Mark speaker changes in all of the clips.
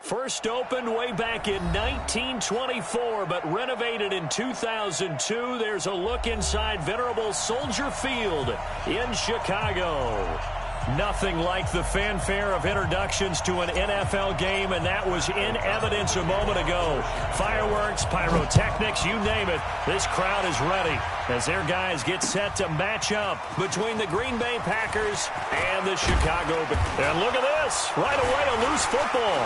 Speaker 1: First opened way back in 1924, but renovated in 2002. There's a look inside venerable Soldier Field in Chicago. Nothing like the fanfare of introductions to an NFL game, and that was in evidence a moment ago. Fireworks, pyrotechnics, you name it. This crowd is ready as their guys get set to match up between the Green Bay Packers and the Chicago Bears. And look at this. Right away, a loose football.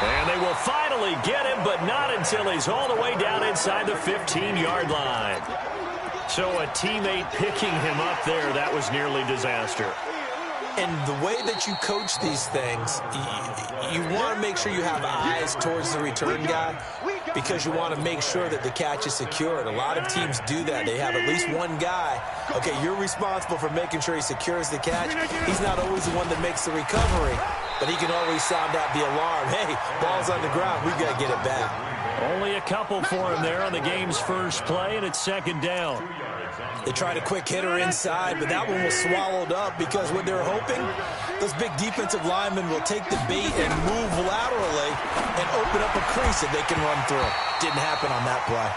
Speaker 1: And they will finally get him, but not until he's all the way down inside the 15-yard line. So a teammate picking him up there, that was nearly disaster.
Speaker 2: And the way that you coach these things, you want to make sure you have eyes towards the return guy because you want to make sure that the catch is secured. A lot of teams do that. They have at least one guy. Okay, you're responsible for making sure he secures the catch. He's not always the one that makes the recovery, but he can always sound out the alarm. Hey, ball's on the ground. We've got to get it back.
Speaker 1: Only a couple for him there on the game's first play, and it's second down.
Speaker 2: They tried a quick hitter inside, but that one was swallowed up because what they're hoping, those big defensive linemen will take the bait and move laterally and open up a crease that they can run through. Didn't happen on that play.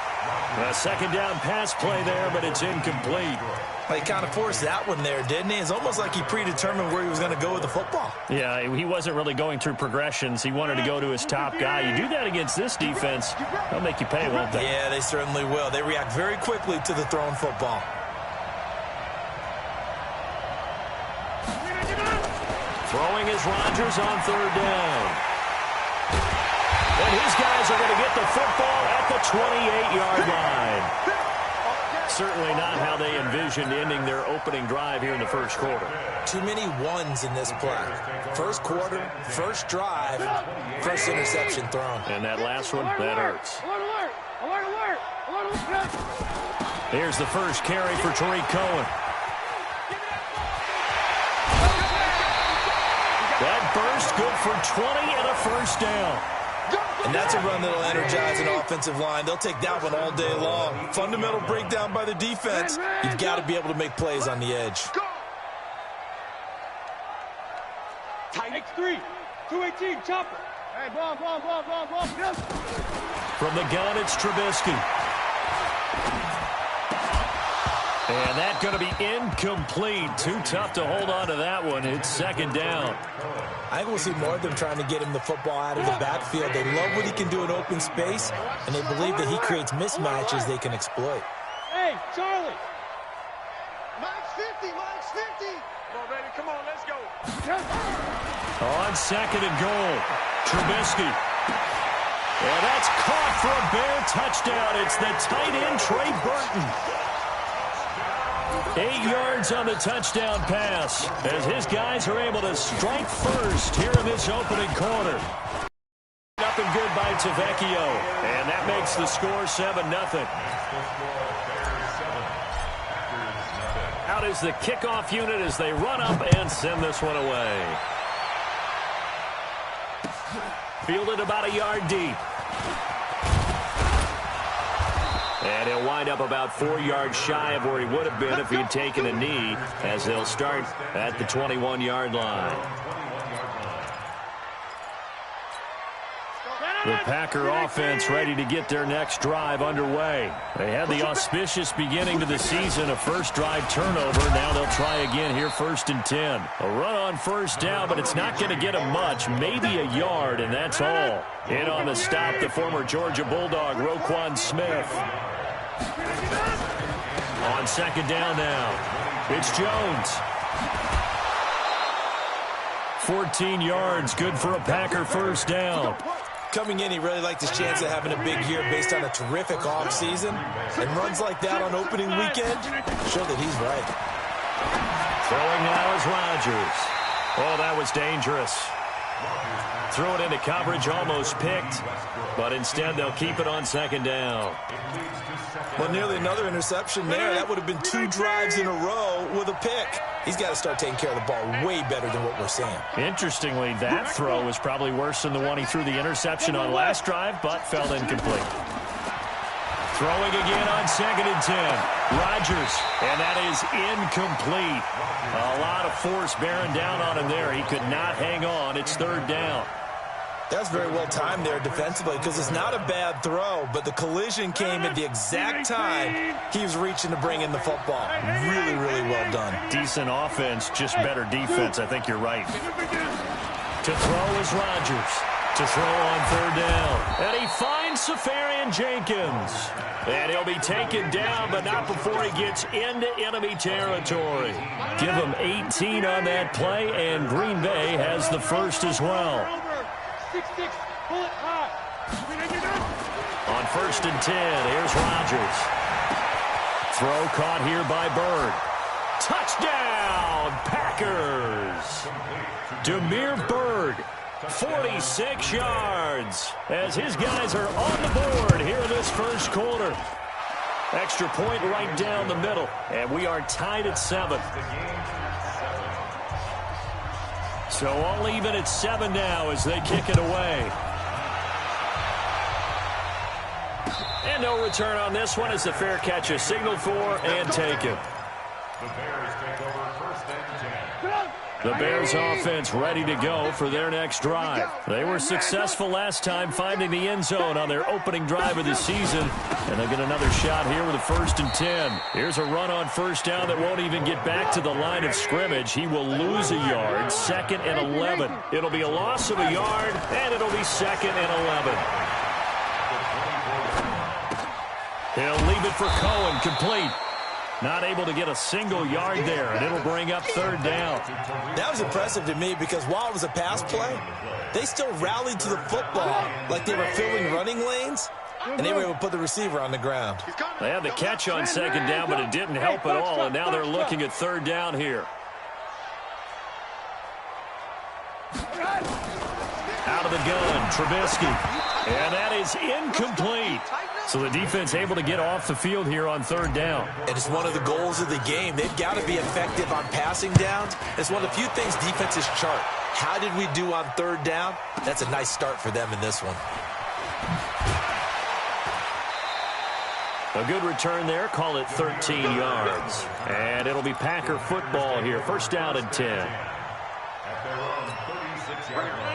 Speaker 1: A second down pass play there, but it's incomplete.
Speaker 2: He kind of forced that one there, didn't he? It's almost like he predetermined where he was going to go with the football.
Speaker 1: Yeah, he wasn't really going through progressions. He wanted to go to his top guy. You do that against this defense, they'll make you pay, won't they?
Speaker 2: Yeah, they certainly will. They react very quickly to the thrown football.
Speaker 1: Throwing is Rodgers on third down. And his guys are going to get the football at the 28-yard line. Certainly not how they envisioned ending their opening drive here in the first quarter.
Speaker 2: Too many ones in this play. First quarter, first drive, first interception thrown.
Speaker 1: And that last one, that hurts.
Speaker 3: Alert, alert, alert, alert, alert.
Speaker 1: Here's the first carry for Tariq Cohen. That burst good for 20 and a first down.
Speaker 2: And that's a run that'll energize an offensive line. They'll take that one all day long. Fundamental breakdown by the defense. You've got to be able to make plays on the edge.
Speaker 3: Tight X3, 218, chopper. Hey, ball.
Speaker 1: From the gun, it's Trubisky. And that's going to be incomplete. Too tough to hold on to that one. It's second down.
Speaker 2: I think we'll see more of them trying to get him the football out of the backfield. They love what he can do in open space, and they believe that he creates mismatches they can exploit.
Speaker 3: Hey, Charlie.
Speaker 4: Mike's 50. Come on, baby. Come on, let's go.
Speaker 1: On second and goal, Trubisky. And that's caught for a Bear touchdown. It's the tight end, Trey Burton. 8 yards on the touchdown pass as his guys are able to strike first here in this opening quarter. Up and good by Tavecchio, and that makes the score 7-0. Out is the kickoff unit as they run up and send this one away. Fielded about a yard deep. And he'll wind up about 4 yards shy of where he would have been if he'd taken a knee, as they'll start at the 21-yard line. The Packer offense ready to get their next drive underway. They had the auspicious beginning to the season, a first drive turnover. Now they'll try again here, 1st and 10. A run on first down, but it's not going to get them much, maybe a yard, and that's all. In on the stop, the former Georgia Bulldog, Roquan Smith. On second down now, it's Jones. 14 yards, good for a Packer first down.
Speaker 2: Coming in, he really liked his chance of having a big year based on a terrific offseason. And runs like that on opening weekend show that he's right.
Speaker 1: Throwing now is Rodgers. Oh, that was dangerous. Threw it into coverage, almost picked. But instead, they'll keep it on second down.
Speaker 2: Well, nearly another interception there. That would have been 2 drives in a row with a pick. He's got to start taking care of the ball way better than what we're seeing.
Speaker 1: Interestingly, that throw was probably worse than the one he threw the interception on last drive, but fell incomplete. Throwing again on 2nd and 10. Rodgers, and that is incomplete. A lot of force bearing down on him there. He could not hang on. It's 3rd down.
Speaker 2: That's very well timed there defensively because it's not a bad throw, but the collision came at the exact time he was reaching to bring in the football. Really, really well done.
Speaker 1: Decent offense, just better defense. I think you're right. To throw is Rodgers. To throw on 3rd down. And he finds Safarian Jenkins. And he'll be taken down, but not before he gets into enemy territory. Give him 18 on that play, and Green Bay has the first as well.
Speaker 3: 6-6, pull it high.
Speaker 1: On 1st and 10, here's Rodgers. Throw caught here by Bird. Touchdown, Packers! Demir Bird, 46 yards, as his guys are on the board here in this first quarter. Extra point right down the middle, and we are tied at 7. So all even at 7 now as they kick it away. And no return on this one as the fair catch is signaled for and taken. The Bears offense ready to go for their next drive. They were successful last time finding the end zone on their opening drive of the season. And they'll get another shot here with a 1st and 10. Here's a run on 1st down that won't even get back to the line of scrimmage. He will lose a yard. 2nd and 11. It'll be a loss of a yard, and it'll be 2nd and 11. He'll leave it for Cohen, complete. Not able to get a single yard there, and it'll bring up 3rd down.
Speaker 2: That was impressive to me because while it was a pass play, they still rallied to the football like they were filling running lanes, and they were able to put the receiver on the ground.
Speaker 1: They had the catch on 2nd down, but it didn't help at all, and now they're looking at 3rd down here. Out of the gun, Trubisky, and that is incomplete. So the defense able to get off the field here on 3rd down.
Speaker 2: And it's one of the goals of the game. They've got to be effective on passing downs. It's one of the few things defenses chart. How did we do on 3rd down? That's a nice start for them in this one.
Speaker 1: A good return there. Call it 13 yards. And it'll be Packer football here. 1st down and 10.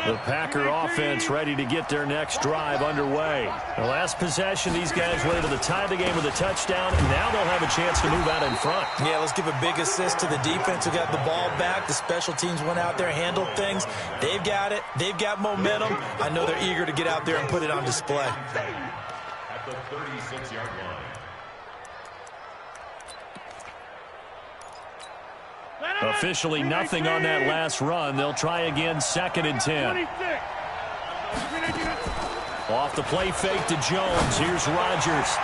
Speaker 1: The Packer offense ready to get their next drive underway. The last possession, these guys were able to tie the game with a touchdown, and now they'll have a chance to move out in front.
Speaker 2: Yeah, let's give a big assist to the defense who got the ball back. The special teams went out there, handled things. They've got it. They've got momentum. I know they're eager to get out there and put it on display.
Speaker 5: At the 36-yard line.
Speaker 1: Officially nothing on that last run. They'll try again 2nd and 10. Off the play fake to Jones. Here's Rodgers.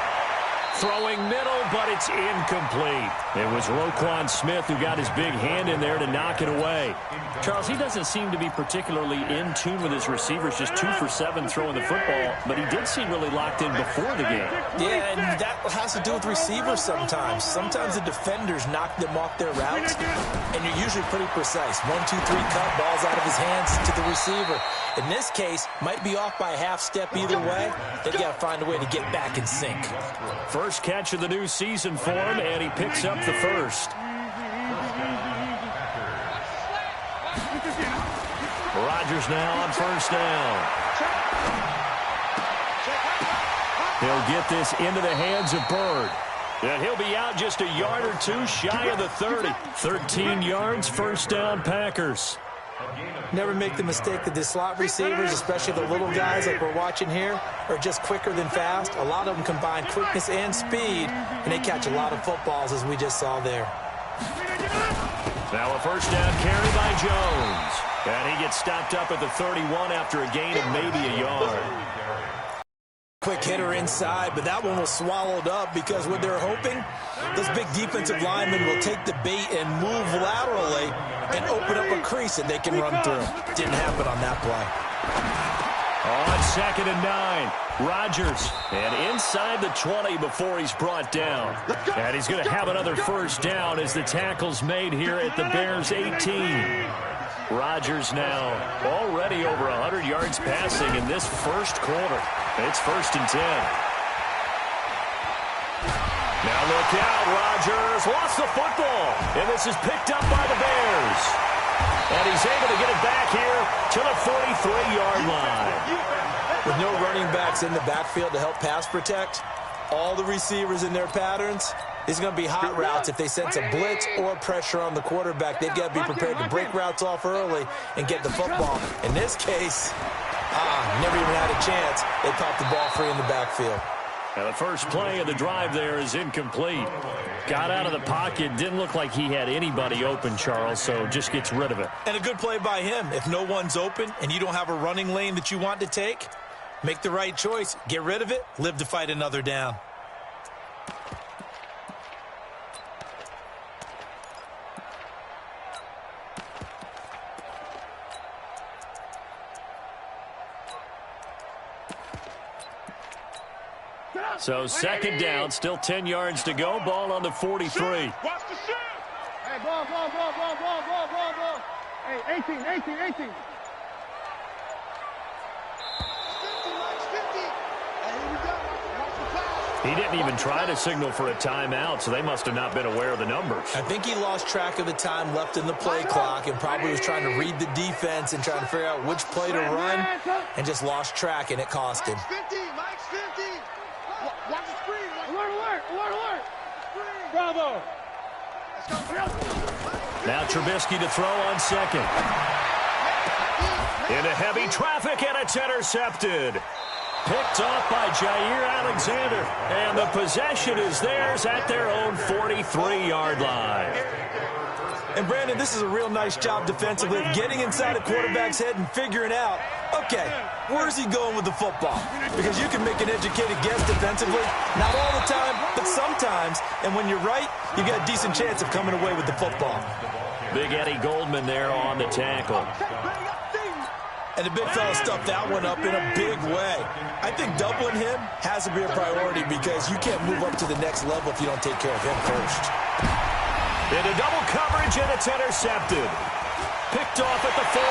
Speaker 1: Throwing middle, but it's incomplete. It was Roquan Smith who got his big hand in there to knock it away. Charles, he doesn't seem to be particularly in tune with his receivers, just 2 for 7 throwing the football, but he did seem really locked in before the game.
Speaker 2: Yeah, and that has to do with receivers sometimes. Sometimes the defenders knock them off their routes, and you're usually pretty precise. 1, 2, 3 cut, balls out of his hands to the receiver. In this case, might be off by a half step either way. They've got to find a way to get back in sync.
Speaker 1: First catch of the new season for him, and he picks up the first. Rodgers now on 1st down. He'll get this into the hands of Bird. And he'll be out just a yard or 2 shy of the 30. 13 yards, 1st down Packers.
Speaker 2: Never make the mistake that the slot receivers, especially the little guys like we're watching here, are just quicker than fast. A lot of them combine quickness and speed, and they catch a lot of footballs, as we just saw there.
Speaker 1: Now a 1st down carry by Jones. And he gets stopped up at the 31 after a gain of maybe a yard.
Speaker 2: Quick hitter inside, but that one was swallowed up because what they're hoping, those big defensive linemen will take the bait and move laterally and open up a crease that they can run through. Didn't happen on that play.
Speaker 1: On 2nd and 9, Rodgers, and inside the 20 before he's brought down. And he's going to have another 1st down as the tackle's made here at the Bears' 18. Rodgers now already over 100 yards passing in this first quarter. It's 1st and 10. Now look out, Rodgers lost the football, and this is picked up by the Bears. And he's able to get it back here to the 43-yard line.
Speaker 2: With no running backs in the backfield to help pass protect, all the receivers in their patterns, it's going to be hot routes. If they sense a blitz or pressure on the quarterback, they've got to be prepared to break routes off early and get the football. In this case, never even had a chance. They popped the ball free in the backfield.
Speaker 1: Now the first play of the drive there is incomplete. Got out of the pocket, didn't look like he had anybody open, Charles, so just gets rid of it.
Speaker 2: And a good play by him. If no one's open and you don't have a running lane that you want to take, make the right choice. Get rid of it. Live to fight another down.
Speaker 1: So second down, still 10 yards to go. Ball on the 43.
Speaker 4: Watch the shit.
Speaker 3: Hey, ball. Hey, 18.
Speaker 4: 50, Mike's 50. And here we go. Watch the pass.
Speaker 1: He didn't even try to signal for a timeout, so they must have not been aware of the numbers.
Speaker 2: I think he lost track of the time left in the play clock and probably was trying to read the defense and trying to figure out which play to run and just lost track, and it cost him.
Speaker 4: Mike's 50. Watch the screen.
Speaker 3: Alert. Bravo.
Speaker 1: Now Trubisky to throw on second. Into heavy traffic, and it's intercepted. Picked off by Jair Alexander. And the possession is theirs at their own 43-yard line.
Speaker 2: And, Brandon, this is a real nice job defensively of getting inside a quarterback's head and figuring out, okay, where's he going with the football? Because you can make an educated guess defensively. Not all the time, but sometimes. And when you're right, you got a decent chance of coming away with the football.
Speaker 1: Big Eddie Goldman there on the tackle.
Speaker 2: And the big fella stuffed that one up in a big way. I think doubling him has to be a priority because you can't move up to the next level if you don't take care of him first.
Speaker 1: Into double coverage, and it's intercepted. Picked off at the 40.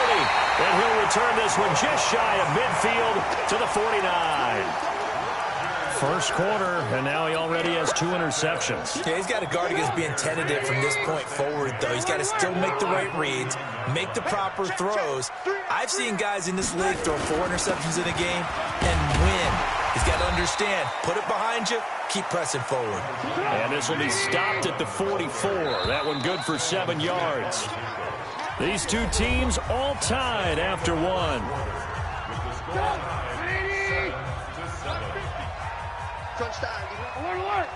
Speaker 1: And he'll return this one just shy of midfield to the 49. First quarter, and now he already has 2 interceptions.
Speaker 2: Yeah, he's got to guard against being tentative from this point forward, though. He's got to still make the right reads, make the proper throws. I've seen guys in this league throw 4 interceptions in a game and win. He's got to understand, put it behind you, keep pressing forward.
Speaker 1: And this will be stopped at the 44. That one good for 7 yards. These two teams all tied after one.
Speaker 3: Alert.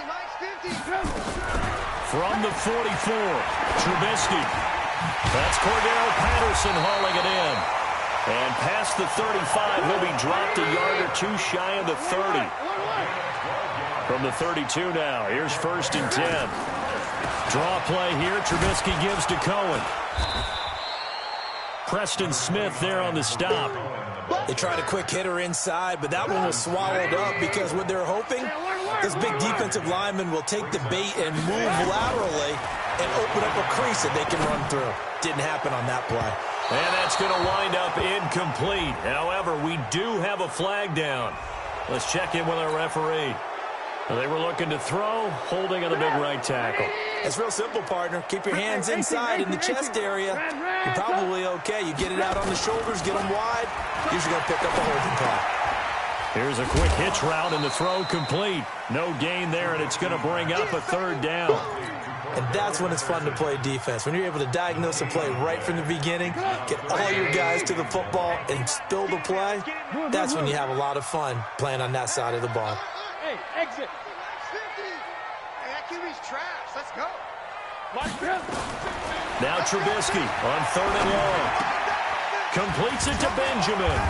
Speaker 4: Mike's 50.
Speaker 1: From the 44, Trubisky. That's Cordero Patterson hauling it in. And past the 35, he'll be dropped a yard or 2 shy of the 30. From the 32 now, here's 1st and 10. Draw play here, Trubisky gives to Cohen. Preston Smith there on the stop.
Speaker 2: They tried a quick hitter inside, but that one was swallowed up because what they're hoping, this big defensive lineman will take the bait and move laterally and open up a crease that they can run through. Didn't happen on that play.
Speaker 1: And that's going to wind up incomplete. However, we do have a flag down. Let's check in with our referee. They were looking to throw, holding on the big right tackle.
Speaker 2: It's real simple, partner. Keep your hands inside in the chest area. You're probably okay. You get it out on the shoulders, get them wide. Usually going to pick up a holding call.
Speaker 1: Here's a quick hitch route, and the throw complete. No gain there, and it's going to bring up a 3rd down.
Speaker 2: And that's when it's fun to play defense. When you're able to diagnose a play right from the beginning, get all your guys to the football, and spill the play, that's when you have a lot of fun playing on that side of the ball.
Speaker 3: Hey, exit.
Speaker 4: Mike's 50. Hey, that QB's trash. Let's go.
Speaker 1: Now Trubisky on 3rd and long. Completes it to Benjamin.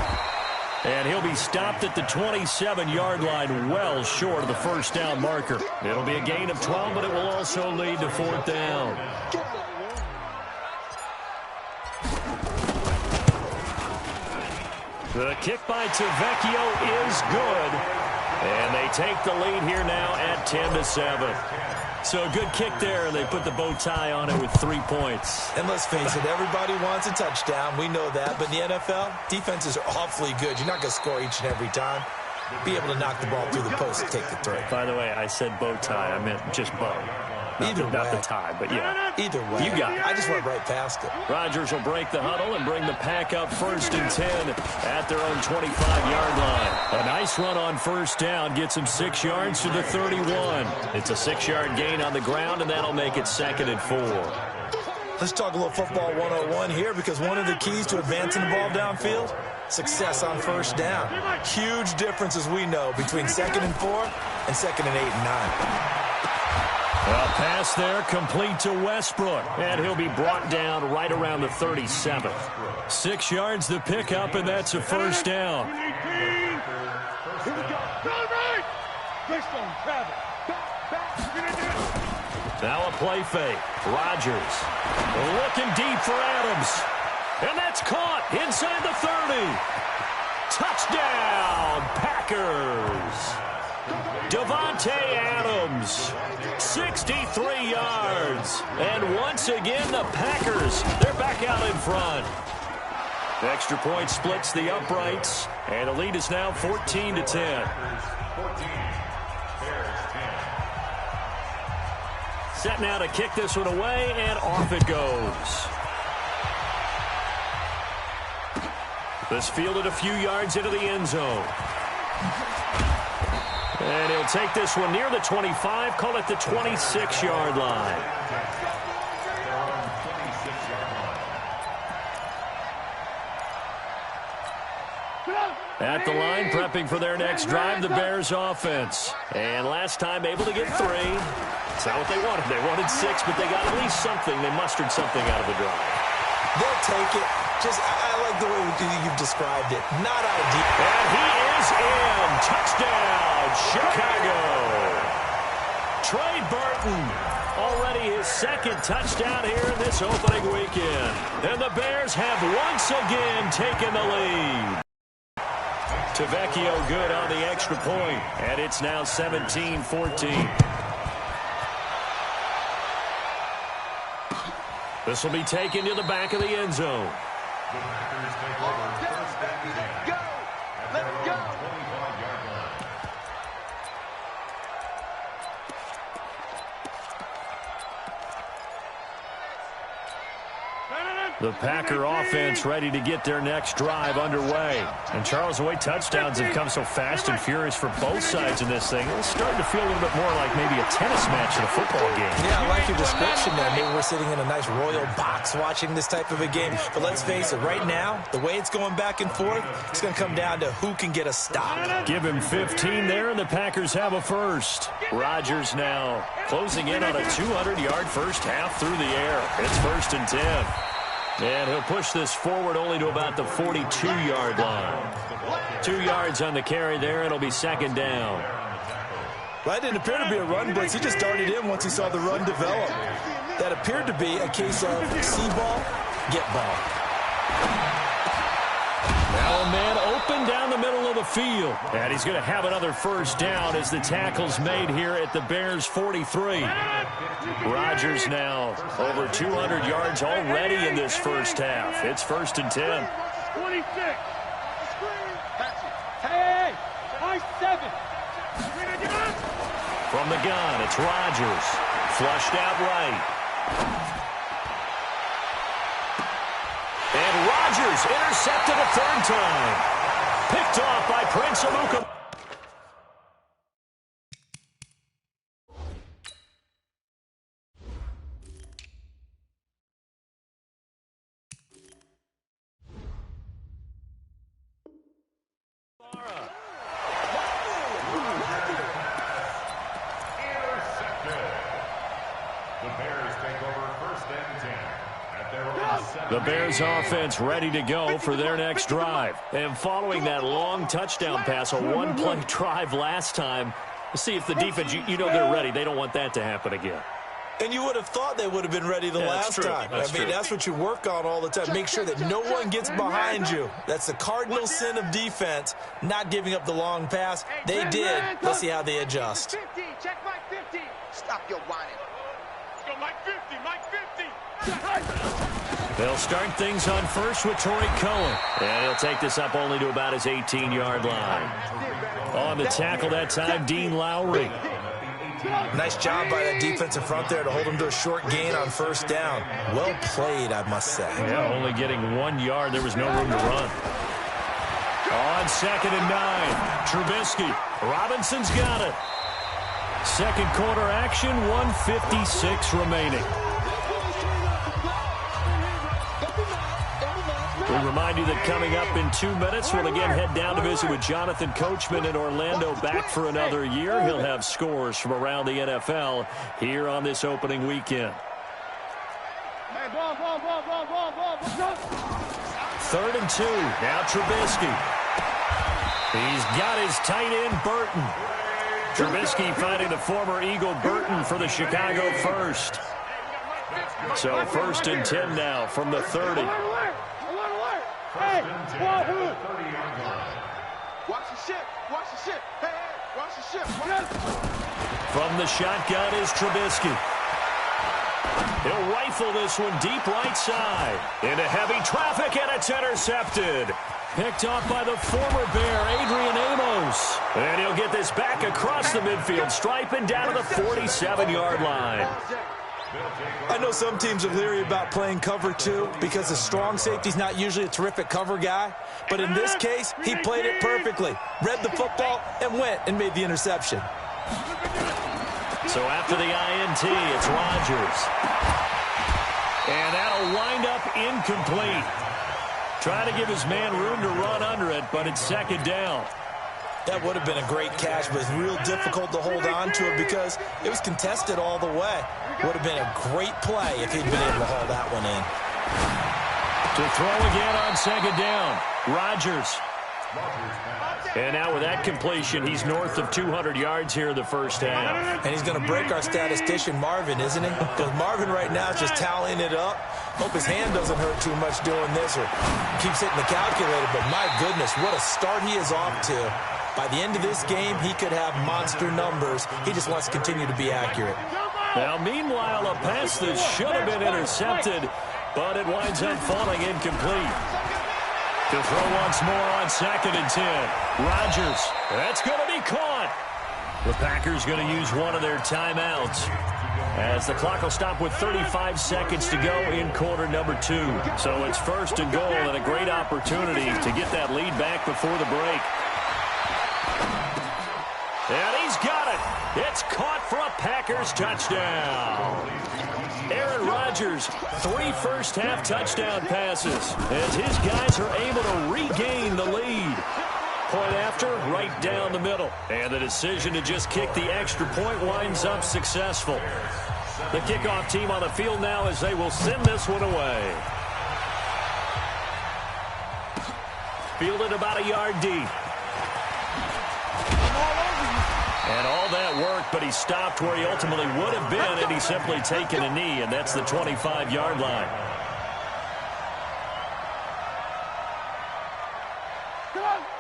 Speaker 1: And he'll be stopped at the 27-yard line, well short of the 1st down marker. It'll be a gain of 12, but it will also lead to 4th down. The kick by Tavecchio is good. And they take the lead here now at 10-7. So a good kick there, and they put the bow tie on it with 3 points.
Speaker 2: And let's face it, everybody wants a touchdown. We know that. But in the NFL, defenses are awfully good. You're not going to score each and every time. be able to knock the ball through the post and take the throw.
Speaker 1: By the way, I said bow tie. I meant just bow. Not the tie, but yeah.
Speaker 2: Either way.
Speaker 1: You got it.
Speaker 2: I just went right past it.
Speaker 1: Rodgers will break the huddle and bring the pack up 1st and 10 at their own 25-yard line. A nice run on 1st down gets him 6 yards to the 31. It's a 6-yard gain on the ground, and that'll make it 2nd and 4.
Speaker 2: Let's talk a little football 101 here, because one of the keys to advancing the ball downfield, success on 1st down. Huge difference, as we know, between 2nd and 4 and 2nd and 8 and 9.
Speaker 1: A pass there complete to Westbrook, and he'll be brought down right around the 37th. 6 yards the pickup, and that's a 1st down.
Speaker 3: Here we go. Right.
Speaker 1: Now a play fake. Rodgers looking deep for Adams. And that's caught inside the 30. Touchdown, Packers. Davante Adams, 63 yards. And once again, the Packers, they're back out in front. The extra point splits the uprights, and the lead is now 14-10. Set now to kick this one away, and off it goes. This fielded a few yards into the end zone. And he'll take this one near the 25, call it the 26-yard line. At the line, prepping for their next drive, the Bears offense. And last time able to get 3. It's not what they wanted. They wanted 6, but they got at least something. They mustered something out of the drive.
Speaker 2: They'll take it. I like the way you've described it. Not ideal.
Speaker 1: And he is in. Touchdown, Chicago. Trey Burton, already his 2nd touchdown here in this opening weekend. And the Bears have once again taken the lead. Tavecchio good on the extra point, and it's now 17-14. This will be taken to the back of the end zone.
Speaker 5: The Packers take over 1st and 10. Let's go. 25-yard line.
Speaker 1: The Packer offense ready to get their next drive underway. And, Charles, the way touchdowns have come so fast and furious for both sides in this thing, it's starting to feel a little bit more like maybe a tennis match in a football game.
Speaker 2: Yeah, I like your description there. Maybe we're sitting in a nice royal box watching this type of a game. But let's face it, right now, the way it's going back and forth, it's going to come down to who can get a stop.
Speaker 1: Give him 15 there, and the Packers have a first. Rodgers now closing in on a 200-yard first half through the air. It's 1st and 10. And he'll push this forward only to about the 42-yard line. 2 yards on the carry there. It'll be 2nd down.
Speaker 2: That didn't appear to be a run blitz. He just darted in once he saw the run develop. That appeared to be a case of see ball, get ball.
Speaker 1: Now a man open down the middle of the field. And he's going to have another first down as the tackle's made here at the Bears' 43. Rodgers now over 200 yards already in this first half. It's 1st and 10.
Speaker 3: 26. Hey, I 7.
Speaker 1: From the gun, it's Rodgers. Flushed out right. And Rodgers intercepted a 3rd time. Picked off by Prince Amuka. The Bears offense ready to go for their next drive. And following that long touchdown pass, a one-play drive last time, let's see if the defense, you know they're ready. They don't want that to happen again.
Speaker 2: And you would have thought they would have been ready the last time. That's what you work on all the time. Make sure that no one gets behind you. That's the cardinal sin of defense, not giving up the long pass. They did. Let's see how they adjust.
Speaker 4: 50. Check Mike 50. Stop your whining.
Speaker 3: Let's go, Mike 50. Mike 50.
Speaker 1: They'll start things on first with Torrey Cohen. And he'll take this up only to about his 18-yard line. On the tackle that time, Dean Lowry.
Speaker 2: Nice job by that defensive front there to hold him to a short gain on first down. Well played, I must say.
Speaker 1: Yeah, only getting 1 yard. There was no room to run. On 2nd and 9, Trubisky. Robinson's got it. Second quarter action, 1:56 remaining. We remind you that coming up in 2 minutes, we'll again head down to visit with Jonathan Coachman in Orlando, back for another year. He'll have scores from around the NFL here on this opening weekend. 3rd and 2. Now Trubisky. He's got his tight end, Burton. Trubisky finding the former Eagle Burton for the Chicago first. So 1st and 10 now from the 30.
Speaker 3: Hey,
Speaker 5: watch
Speaker 4: the ship. Watch the ship. Hey, watch the ship.
Speaker 1: From the shotgun is Trubisky. He'll rifle this one deep right side. Into heavy traffic, and it's intercepted. Picked off by the former Bear, Adrian Amos. And he'll get this back across the midfield stripe and down to the 47-yard line.
Speaker 2: I know some teams are leery about playing cover 2 because the strong safety's not usually a terrific cover guy. But in this case, he played it perfectly. Read the football and went and made the interception.
Speaker 1: So after the INT, it's Rodgers. And that'll wind up incomplete. Trying to give his man room to run under it, but it's 2nd down.
Speaker 2: That would have been a great catch, but it's real difficult to hold on to it because it was contested all the way. Would have been a great play if he'd been able to haul that one in.
Speaker 1: To throw again on 2nd down, Rodgers. And now with that completion, he's north of 200 yards here in the first half.
Speaker 2: And he's going to break our statistician Marvin, isn't he? Because Marvin right now is just tallying it up. Hope his hand doesn't hurt too much doing this or keeps hitting the calculator. But my goodness, what a start he is off to. By the end of this game, he could have monster numbers. He just wants to continue to be accurate.
Speaker 1: Now, meanwhile, a pass that should have been intercepted, but it winds up falling incomplete. To throw once more on 2nd and 10. Rodgers. That's going to be caught. The Packers going to use one of their timeouts, as the clock will stop with 35 seconds to go in quarter number 2. So it's 1st and goal and a great opportunity to get that lead back before the break. And he's got it. It's caught for a Packers touchdown. Aaron Rodgers, 3 first-half touchdown passes as his guys are able to regain the lead. Point after, right down the middle. And the decision to just kick the extra point winds up successful. The kickoff team on the field now as they will send this one away. Fielded about a yard deep. And all that work, but he stopped where he ultimately would have been had he simply taken a knee, and that's the 25-yard line.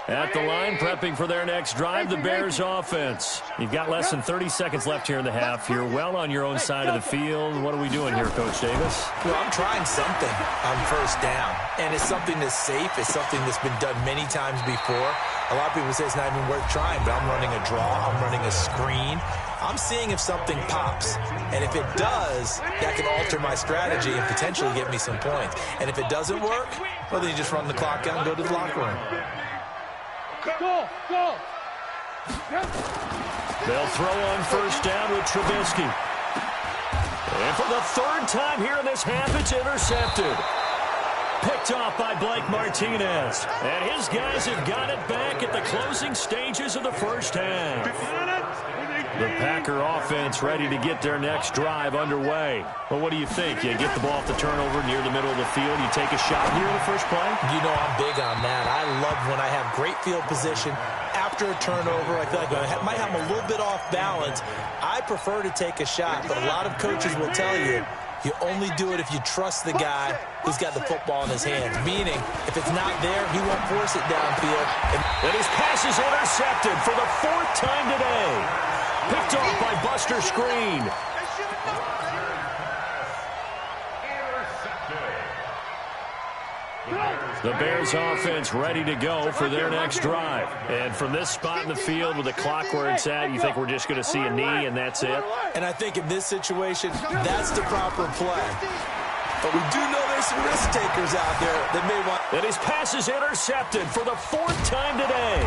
Speaker 1: At the line, prepping for their next drive, the Bears offense. You've got less than 30 seconds left here in the half. You're well on your own side of the field. What are we doing here, Coach Davis?
Speaker 2: Well, I'm trying something on first down, and it's something that's safe. It's something that's been done many times before. A lot of people say it's not even worth trying, but I'm running a draw. I'm running a screen. I'm seeing if something pops, and if it does, that can alter my strategy and potentially get me some points. And if it doesn't work, well, then you just run the clock out and go to the locker room.
Speaker 3: Go!
Speaker 1: They'll throw on first down with Trubisky. And for the 3rd time here in this half, it's intercepted. Picked off by Blake Martinez. And his guys have got it back at the closing stages of the first half. The Packer offense ready to get their next drive underway. Well, what do you think? You get the ball off the turnover near the middle of the field. You take a shot here in the first play?
Speaker 2: You know I'm big on that. I love when I have great field position after a turnover. I feel like I might have them a little bit off balance. I prefer to take a shot, but a lot of coaches will tell you, you only do it if you trust the guy who's got the football in his hands. Meaning, if it's not there, he won't force it downfield.
Speaker 1: And his pass is intercepted for the 4th time today. Picked off by Buster Screen. The Bears offense ready to go for their next drive. And from this spot in the field with the clock where it's at, you think we're just going to see a knee and that's it?
Speaker 2: And I think in this situation, that's the proper play. But we do know there's some risk takers out there that may want...
Speaker 1: And his pass is intercepted for the 4th time today.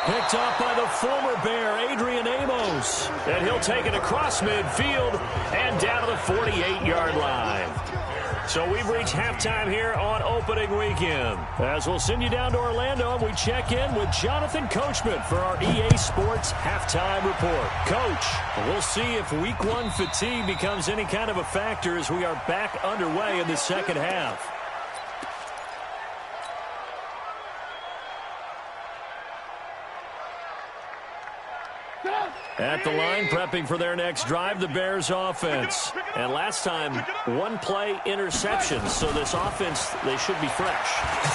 Speaker 1: Picked up by the former Bear, Adrian Amos. And he'll take it across midfield and down to the 48-yard line. So we've reached halftime here on opening weekend. As we'll send you down to Orlando, and we check in with Jonathan Coachman for our EA Sports Halftime Report. Coach, we'll see if Week 1 fatigue becomes any kind of a factor as we are back underway in the second half. At the line, prepping for their next drive, the Bears offense. And last time, 1-play interceptions. So this offense, they should be fresh.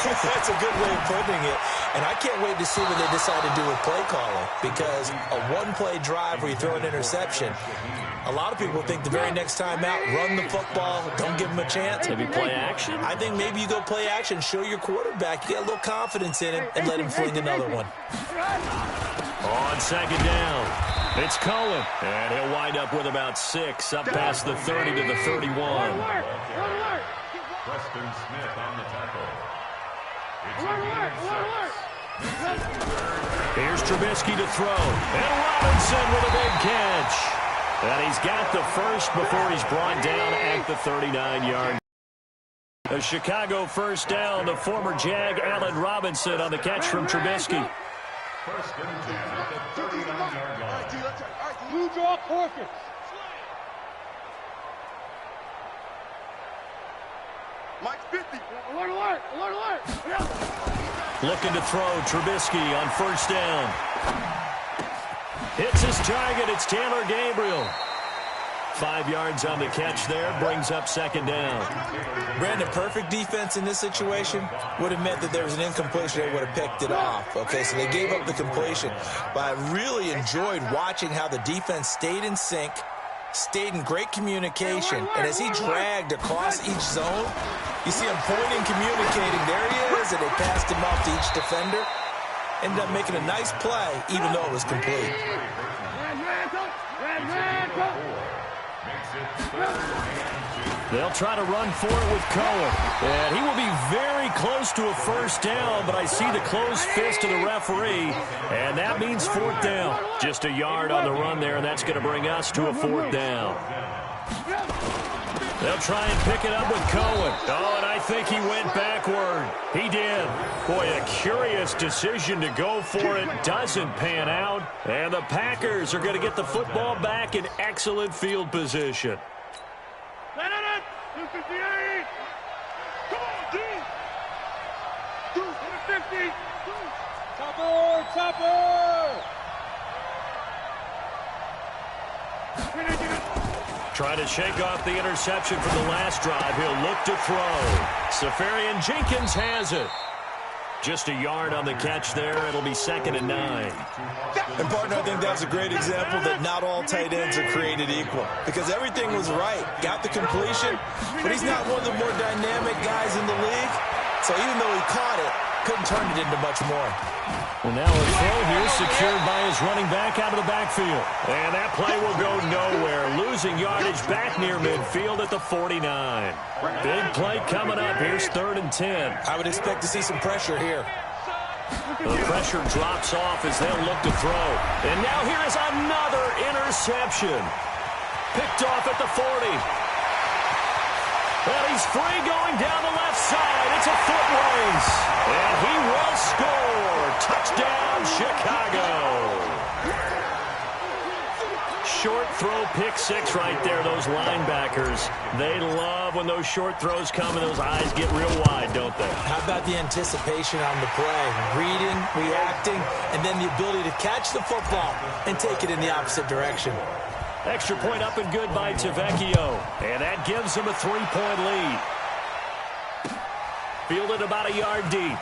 Speaker 2: That's a good way of putting it. And I can't wait to see what they decide to do with play calling. Because a 1-play drive where you throw an interception, a lot of people think the very next time out, run the football, don't give them a chance.
Speaker 1: Maybe play action?
Speaker 2: I think maybe you go play action, show your quarterback, you get a little confidence in him, and let him fling another one.
Speaker 1: On second down, it's Cohen. And he'll wind up with about 6, up past the 30 to the 31.
Speaker 5: Preston Smith on the tackle.
Speaker 1: Here's Trubisky to throw. And Robinson with a big catch. And he's got the first before he's brought down at the 39-yard. A Chicago first down. The former Jag, Allen Robinson, on the catch from Trubisky.
Speaker 5: First and 10 at the 39-yard line.
Speaker 3: Blue draw perfect.
Speaker 4: Mike's 50.
Speaker 3: Alert, alert, alert, alert.
Speaker 1: Looking to throw, Trubisky on first down. Hits his target, it's Taylor Gabriel. 5 yards on the catch there, brings up second down.
Speaker 2: Brandon, perfect defense in this situation would have meant that there was an incompletion. They would have picked it off. Okay, so they gave up the completion. But I really enjoyed watching how the defense stayed in sync, stayed in great communication. And as he dragged across each zone, you see him pointing, communicating. There he is, and they passed him off to each defender. Ended up making a nice play, even though it was complete.
Speaker 1: They'll try to run for it with Cohen. And he will be very close to a first down, but I see the closed fist of the referee, and that means 4th down. Just a yard on the run there, and that's going to bring us to a 4th down. They'll try and pick it up with Cohen. Oh, and I think he went backward. He did. Boy, a curious decision to go for it. Doesn't pan out. And the Packers are going to get the football back in excellent field position.
Speaker 3: 258. Come on, D. 250. Topper, topper.
Speaker 1: Trying to shake off the interception from the last drive. He'll look to throw. Safarian Jenkins has it. Just a yard on the catch there. It'll be 2nd and 9.
Speaker 2: And, partner, I think that was a great example that not all tight ends are created equal. Because everything was right. Got the completion, but he's not one of the more dynamic guys in the league. So even though he caught it, couldn't turn it into much more.
Speaker 1: Well, now a throw here secured by his running back out of the backfield. And that play will go nowhere. Losing yardage back near midfield at the 49. Big play coming up. Here's 3rd and 10.
Speaker 2: I would expect to see some pressure here.
Speaker 1: The pressure drops off as they'll look to throw. And now here is another interception. Picked off at the 40. And he's free going down the left side. It's a foot race. And he will score. Touchdown, Chicago. Short throw, pick 6 right there. Those linebackers, they love when those short throws come and those eyes get real wide, don't they?
Speaker 2: How about the anticipation on the play? Reading, reacting, and then the ability to catch the football and take it in the opposite direction.
Speaker 1: Extra point up and good by Tavecchio. And that gives him a 3-point lead. Fielded about a yard deep.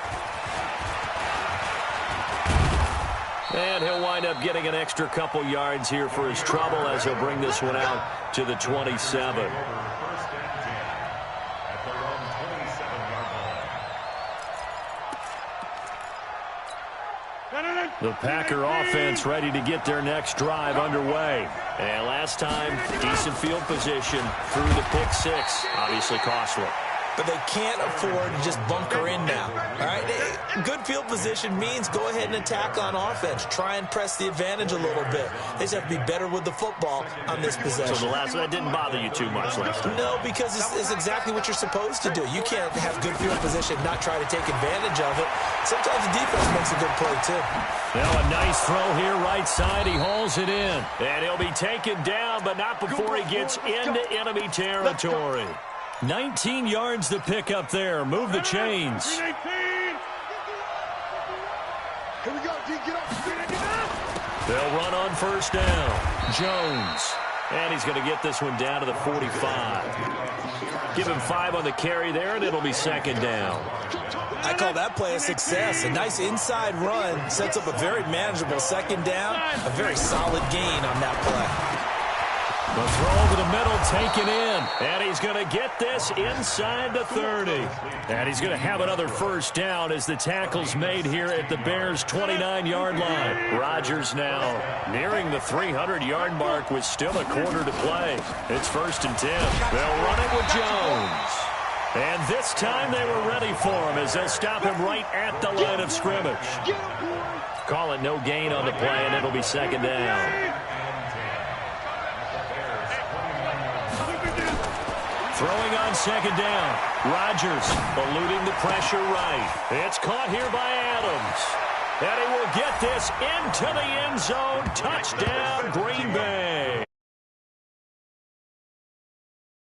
Speaker 1: And he'll wind up getting an extra couple yards here for his trouble as he'll bring this one out to the 27.
Speaker 5: First and 10 at their own 27-yard line.
Speaker 1: The Packer offense ready to get their next drive underway. And last time, decent field position through the pick six. Obviously costly.
Speaker 2: But they can't afford to just bunker in now. All right, good field position means go ahead and attack on offense. Try and press the advantage a little bit. They just have to be better with the football on this possession.
Speaker 1: So that didn't bother you too much last time?
Speaker 2: No, because it's exactly what you're supposed to do. You can't have good field position, not try to take advantage of it. Sometimes the defense makes a good play, too.
Speaker 1: Now a nice throw here, right side. He hauls it in. And he'll be taken down, but not before he gets into enemy territory. 19 yards to pick up there. Move the chains.
Speaker 3: Here we go, D. Get up.
Speaker 1: They'll run on first down. Jones. And he's going to get this one down to the 45. Give him 5 on the carry there, and it'll be second down.
Speaker 2: I call that play a success. A nice inside run sets up a very manageable second down. A very solid gain on that play.
Speaker 1: The throw over the middle taken in. And he's going to get this inside the 30. And he's going to have another first down as the tackle's made here at the Bears' 29-yard line. Rodgers now nearing the 300-yard mark with still a quarter to play. It's 1st and 10. They'll run it with Jones. And this time they were ready for him as they'll stop him right at the line of scrimmage. Call it no gain on the play, and it'll be second down. Throwing on second down. Rodgers eluding the pressure right. It's caught here by Adams. And he will get this into the end zone. Touchdown, Green Bay.